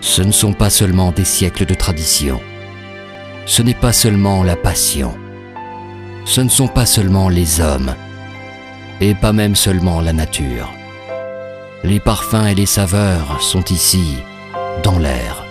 Ce ne sont pas seulement des siècles de tradition. Ce n'est pas seulement la passion. Ce ne sont pas seulement les hommes. Et pas même seulement la nature. Les parfums et les saveurs sont ici, dans l'air.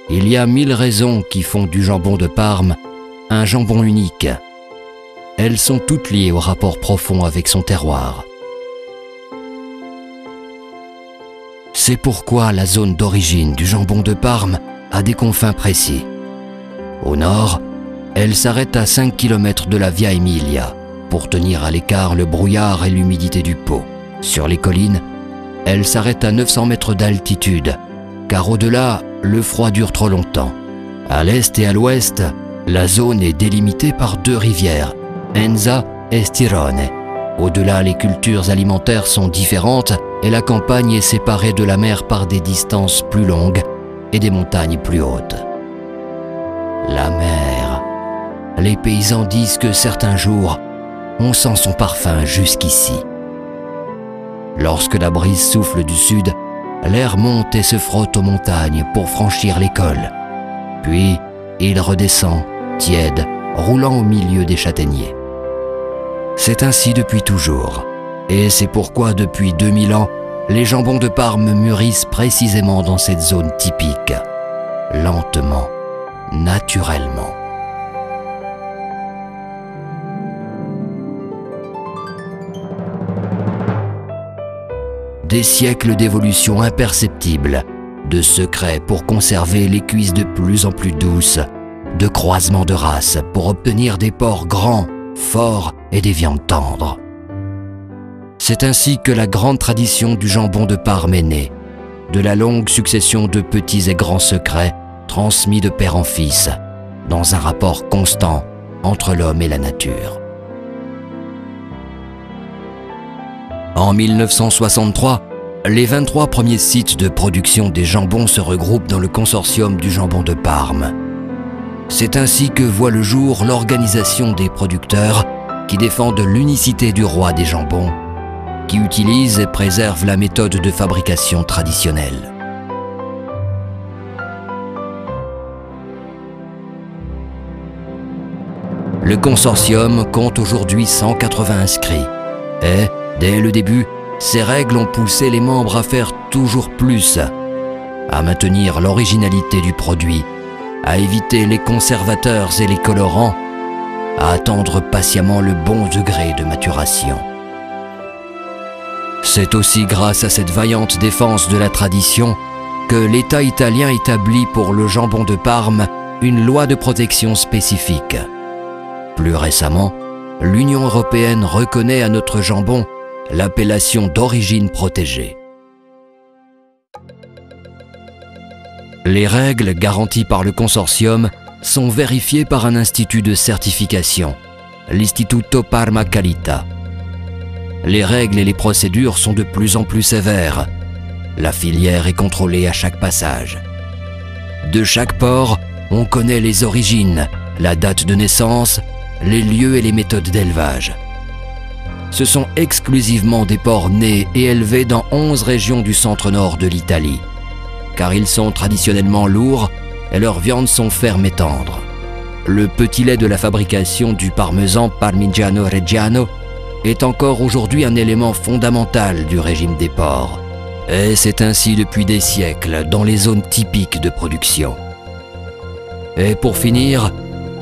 Il y a 1000 raisons qui font du jambon de Parme un jambon unique. Elles sont toutes liées au rapport profond avec son terroir. C'est pourquoi la zone d'origine du jambon de Parme a des confins précis. Au nord, elle s'arrête à 5 km de la Via Emilia pour tenir à l'écart le brouillard et l'humidité du Pô. Sur les collines, elle s'arrête à 900 mètres d'altitude, car au-delà, le froid dure trop longtemps. À l'est et à l'ouest, la zone est délimitée par 2 rivières, Enza et Stirone. Au-delà, les cultures alimentaires sont différentes et la campagne est séparée de la mer par des distances plus longues et des montagnes plus hautes. La mer. Les paysans disent que certains jours, on sent son parfum jusqu'ici. Lorsque la brise souffle du sud, l'air monte et se frotte aux montagnes pour franchir les cols. Puis, il redescend, tiède, roulant au milieu des châtaigniers. C'est ainsi depuis toujours. Et c'est pourquoi depuis 2000 ans, les jambons de Parme mûrissent précisément dans cette zone typique. Lentement, naturellement. Des siècles d'évolution imperceptible, de secrets pour conserver les cuisses de plus en plus douces, de croisements de races pour obtenir des porcs grands, forts et des viandes tendres. C'est ainsi que la grande tradition du jambon de Parme est née, de la longue succession de petits et grands secrets transmis de père en fils, dans un rapport constant entre l'homme et la nature. En 1963, les 23 premiers sites de production des jambons se regroupent dans le consortium du jambon de Parme. C'est ainsi que voit le jour l'organisation des producteurs qui défendent l'unicité du roi des jambons, qui utilisent et préservent la méthode de fabrication traditionnelle. Le consortium compte aujourd'hui 180 inscrits et, dès le début, ces règles ont poussé les membres à faire toujours plus, à maintenir l'originalité du produit, à éviter les conservateurs et les colorants, à attendre patiemment le bon degré de maturation. C'est aussi grâce à cette vaillante défense de la tradition que l'État italien établit pour le jambon de Parme une loi de protection spécifique. Plus récemment, l'Union européenne reconnaît à notre jambon l'appellation d'origine protégée. Les règles garanties par le consortium sont vérifiées par un institut de certification, l'Istituto Parma Qualità. Les règles et les procédures sont de plus en plus sévères. La filière est contrôlée à chaque passage. De chaque porc, on connaît les origines, la date de naissance, les lieux et les méthodes d'élevage. Ce sont exclusivement des porcs nés et élevés dans 11 régions du centre-nord de l'Italie, car ils sont traditionnellement lourds et leurs viandes sont fermes et tendres. Le petit lait de la fabrication du parmesan Parmigiano Reggiano est encore aujourd'hui un élément fondamental du régime des porcs. Et c'est ainsi depuis des siècles dans les zones typiques de production. Et pour finir,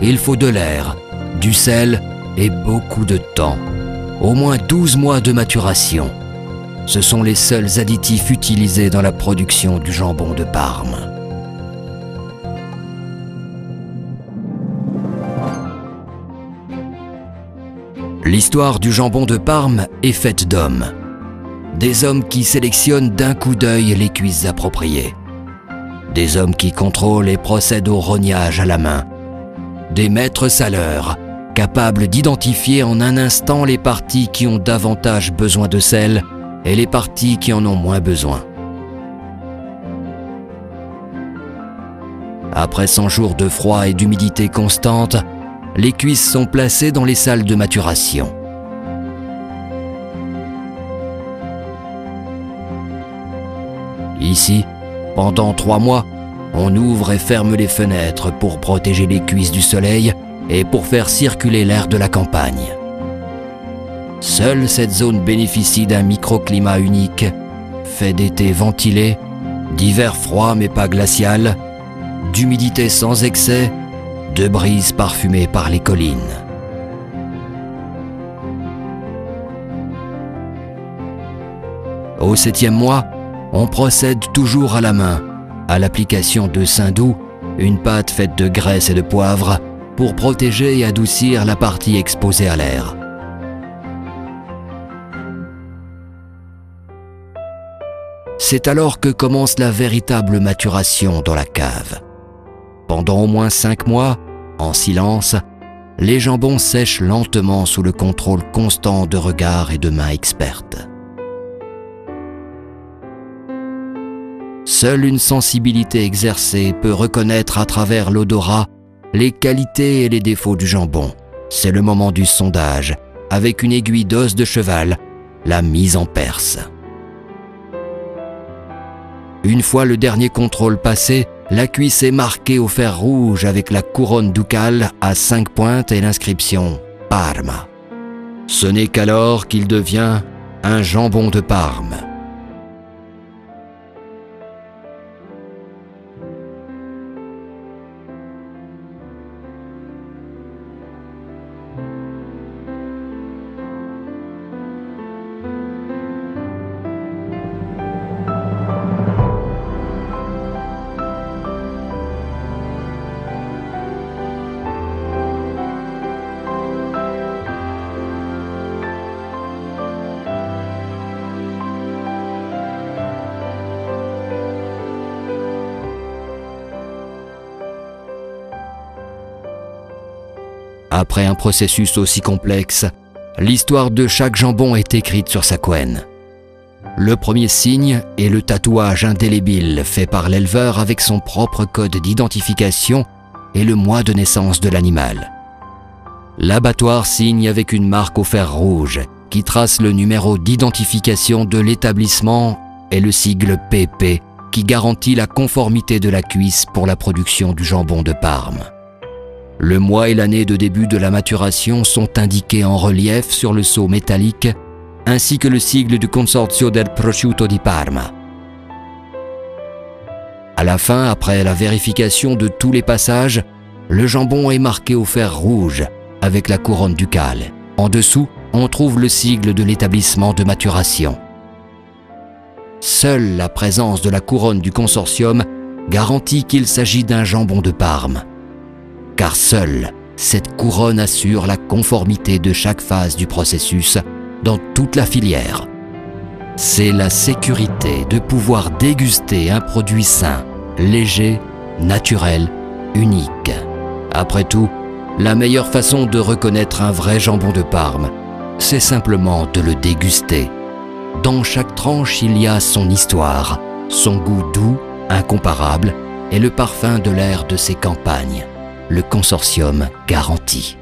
il faut de l'air, du sel et beaucoup de temps. Au moins 12 mois de maturation. Ce sont les seuls additifs utilisés dans la production du jambon de Parme. L'histoire du jambon de Parme est faite d'hommes. Des hommes qui sélectionnent d'un coup d'œil les cuisses appropriées. Des hommes qui contrôlent et procèdent au rognage à la main. Des maîtres saleurs, capables d'identifier en un instant les parties qui ont davantage besoin de sel et les parties qui en ont moins besoin. Après 100 jours de froid et d'humidité constante, les cuisses sont placées dans les salles de maturation. Ici, pendant 3 mois, on ouvre et ferme les fenêtres pour protéger les cuisses du soleil et pour faire circuler l'air de la campagne. Seule cette zone bénéficie d'un microclimat unique, fait d'été ventilé, d'hiver froid mais pas glacial, d'humidité sans excès, de brise parfumée par les collines. Au 7e mois, on procède toujours à la main à l'application de saindoux, une pâte faite de graisse et de poivre, pour protéger et adoucir la partie exposée à l'air. C'est alors que commence la véritable maturation dans la cave. Pendant au moins 5 mois, en silence, les jambons sèchent lentement sous le contrôle constant de regards et de mains expertes. Seule une sensibilité exercée peut reconnaître à travers l'odorat les qualités et les défauts du jambon. C'est le moment du sondage, avec une aiguille d'os de cheval, la mise en perce. Une fois le dernier contrôle passé, la cuisse est marquée au fer rouge avec la couronne ducale à 5 pointes et l'inscription « Parma ». Ce n'est qu'alors qu'il devient un jambon de Parme. Après un processus aussi complexe, l'histoire de chaque jambon est écrite sur sa couenne. Le premier signe est le tatouage indélébile fait par l'éleveur avec son propre code d'identification et le mois de naissance de l'animal. L'abattoir signe avec une marque au fer rouge qui trace le numéro d'identification de l'établissement et le sigle PP qui garantit la conformité de la cuisse pour la production du jambon de Parme. Le mois et l'année de début de la maturation sont indiqués en relief sur le sceau métallique, ainsi que le sigle du Consorzio del Prosciutto di Parma. À la fin, après la vérification de tous les passages, le jambon est marqué au fer rouge avec la couronne ducale. En dessous, on trouve le sigle de l'établissement de maturation. Seule la présence de la couronne du consortium garantit qu'il s'agit d'un jambon de Parme. Car seule cette couronne assure la conformité de chaque phase du processus dans toute la filière. C'est la sécurité de pouvoir déguster un produit sain, léger, naturel, unique. Après tout, la meilleure façon de reconnaître un vrai jambon de Parme, c'est simplement de le déguster. Dans chaque tranche, il y a son histoire, son goût doux, incomparable, et le parfum de l'air de ses campagnes. Le consortium garantit.